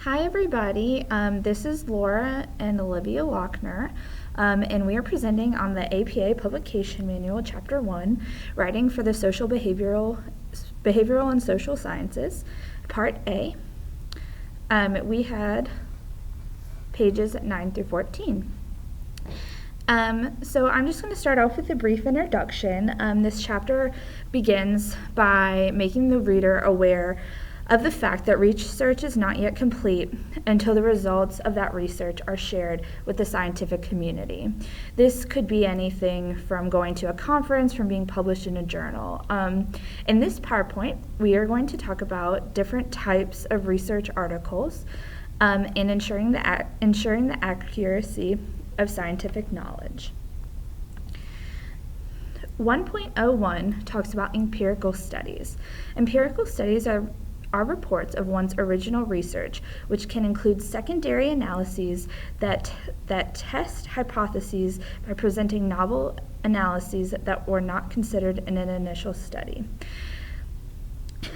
Hi everybody, this is Laura and Olivia Lochner, and we are presenting on the APA Publication Manual, Chapter 1, Writing for the Behavioral and Social Sciences, Part A. We had pages 9 through 14. So I'm just going to start off with a brief introduction. This chapter begins by making the reader aware of the fact that research is not yet complete until the results of that research are shared with the scientific community. This could be anything from going to a conference, from being published in a journal. In this PowerPoint, we are going to talk about different types of research articles and ensuring the accuracy of scientific knowledge. 1.01 talks about empirical studies. Empirical studies are reports of one's original research, which can include secondary analyses that test hypotheses by presenting novel analyses that were not considered in an initial study.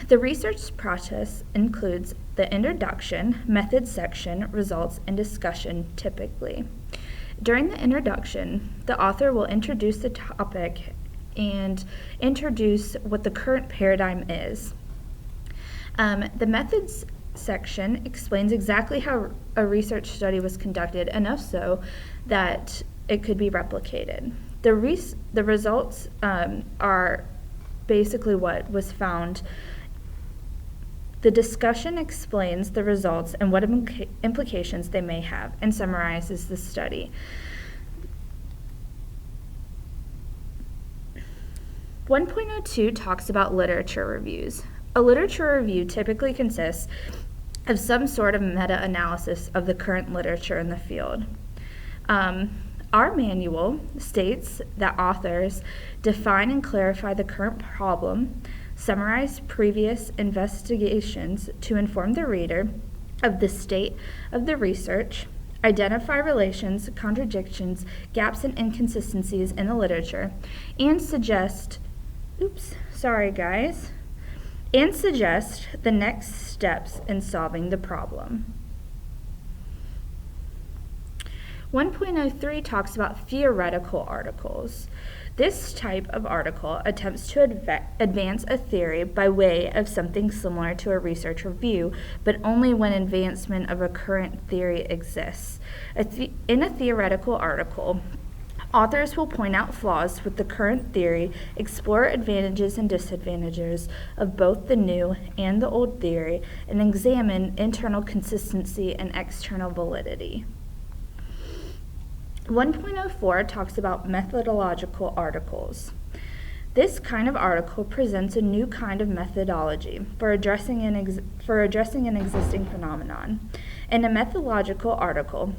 The research process includes the introduction, method section, results, and discussion typically. During the introduction, the author will introduce the topic and introduce what the current paradigm is. The methods section explains exactly how a research study was conducted, enough so that it could be replicated. The results are basically what was found. The discussion explains the results and what implications they may have and summarizes the study. 1.02 talks about literature reviews. A literature review typically consists of some sort of meta-analysis of the current literature in the field. Our manual states that authors define and clarify the current problem, summarize previous investigations to inform the reader of the state of the research, identify relations, contradictions, gaps, and inconsistencies in the literature, and suggest the next steps in solving the problem. 1.03 talks about theoretical articles. This type of article attempts to advance a theory by way of something similar to a research review, but only when advancement of a current theory exists. In a theoretical article, authors will point out flaws with the current theory, explore advantages and disadvantages of both the new and the old theory, and examine internal consistency and external validity. 1.04 talks about methodological articles. This kind of article presents a new kind of methodology for addressing an existing phenomenon. In a methodological article,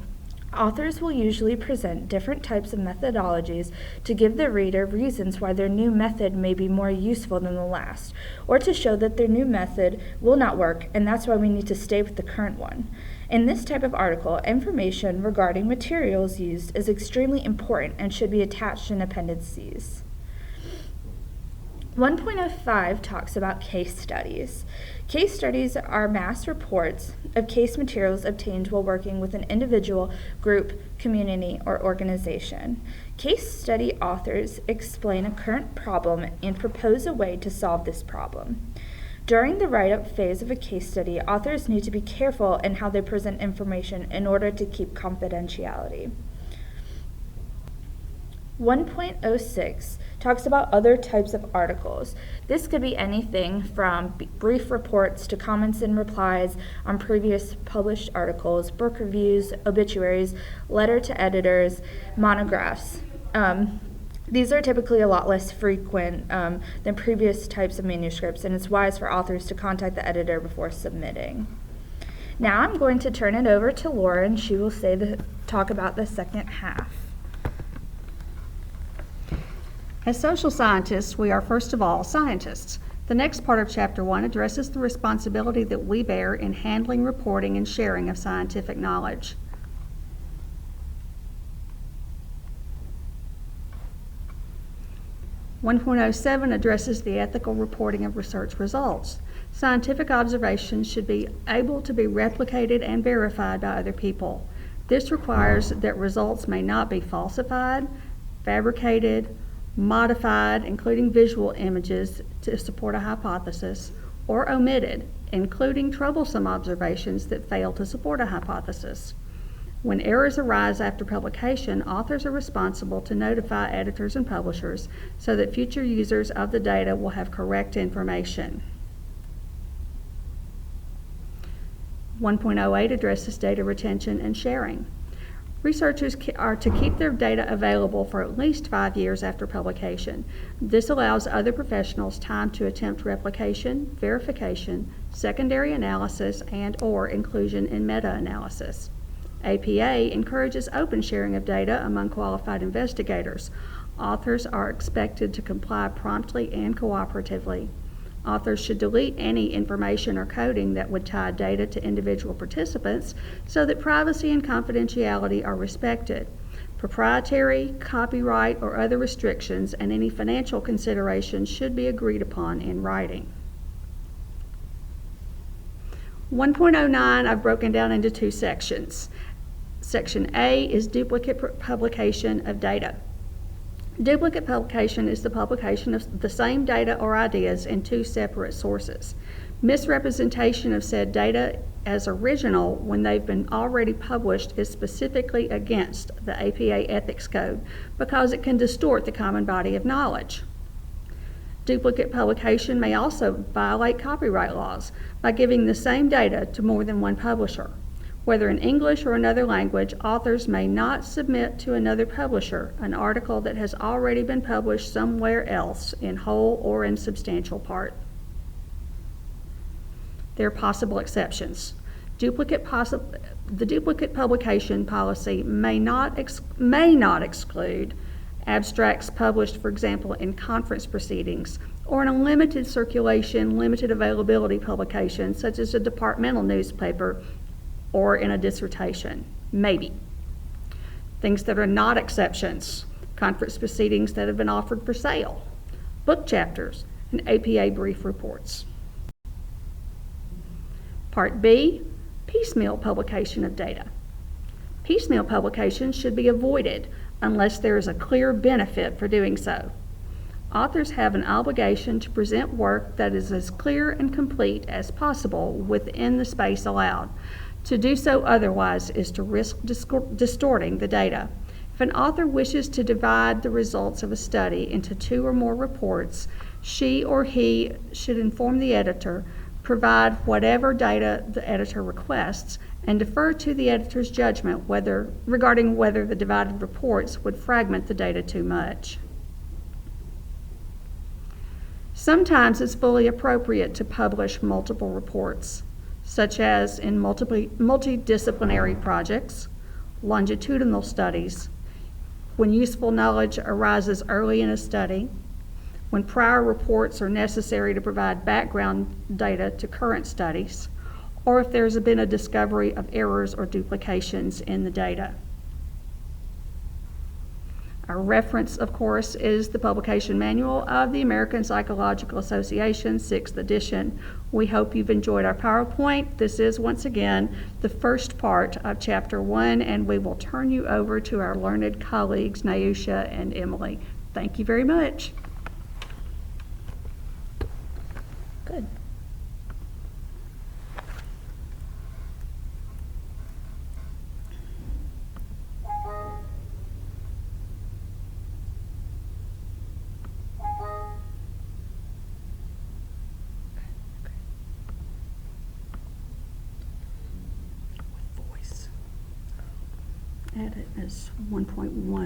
authors will usually present different types of methodologies to give the reader reasons why their new method may be more useful than the last, or to show that their new method will not work and that's why we need to stay with the current one. In this type of article, information regarding materials used is extremely important and should be attached in appendices. 1.05 talks about case studies. Case studies are mass reports of case materials obtained while working with an individual, group, community, or organization. Case study authors explain a current problem and propose a way to solve this problem. During the write-up phase of a case study, authors need to be careful in how they present information in order to keep confidentiality. 1.06 talks about other types of articles. This could be anything from brief reports to comments and replies on previous published articles, book reviews, obituaries, letter to editors, monographs. These are typically a lot less frequent than previous types of manuscripts, and it's wise for authors to contact the editor before submitting. Now I'm going to turn it over to Laura, and she will talk about the second half. As social scientists, we are first of all scientists. The next part of Chapter 1 addresses the responsibility that we bear in handling, reporting, and sharing of scientific knowledge. 1.07 addresses the ethical reporting of research results. Scientific observations should be able to be replicated and verified by other people. This requires that results may not be falsified, fabricated, modified, including visual images to support a hypothesis, or omitted, including troublesome observations that fail to support a hypothesis. When errors arise after publication, authors are responsible to notify editors and publishers so that future users of the data will have correct information. 1.08 addresses data retention and sharing. Researchers are to keep their data available for at least 5 years after publication. This allows other professionals time to attempt replication, verification, secondary analysis, and/or inclusion in meta-analysis. APA encourages open sharing of data among qualified investigators. Authors are expected to comply promptly and cooperatively. Authors should delete any information or coding that would tie data to individual participants so that privacy and confidentiality are respected. Proprietary, copyright, or other restrictions and any financial considerations should be agreed upon in writing. 1.09 I've broken down into 2 sections. Section A is duplicate publication of data. Duplicate publication is the publication of the same data or ideas in 2 separate sources. Misrepresentation of said data as original when they've been already published is specifically against the APA Ethics Code because it can distort the common body of knowledge. Duplicate publication may also violate copyright laws by giving the same data to more than one publisher. Whether in English or another language, authors may not submit to another publisher an article that has already been published somewhere else in whole or in substantial part. There are possible exceptions. The duplicate publication policy may not exclude abstracts published, for example, in conference proceedings or in a limited circulation, limited availability publication, such as a departmental newspaper or in a dissertation, maybe. Things that are not exceptions: conference proceedings that have been offered for sale, book chapters, and APA brief reports. Part B, piecemeal publication of data. Piecemeal publication should be avoided unless there is a clear benefit for doing so. Authors have an obligation to present work that is as clear and complete as possible within the space allowed. To do so otherwise is to risk distorting the data. If an author wishes to divide the results of a study into 2 or more reports, she or he should inform the editor, provide whatever data the editor requests, and defer to the editor's judgment regarding whether the divided reports would fragment the data too much. Sometimes it's fully appropriate to publish multiple reports, such as in multidisciplinary projects, longitudinal studies, when useful knowledge arises early in a study, when prior reports are necessary to provide background data to current studies, or if there's been a discovery of errors or duplications in the data. Our reference, of course, is the publication manual of the American Psychological Association, 6th edition. We hope you've enjoyed our PowerPoint. This is, once again, the first part of Chapter 1, and we will turn you over to our learned colleagues, Nausha and Emily. Thank you very much. Good. Add it as 1.1.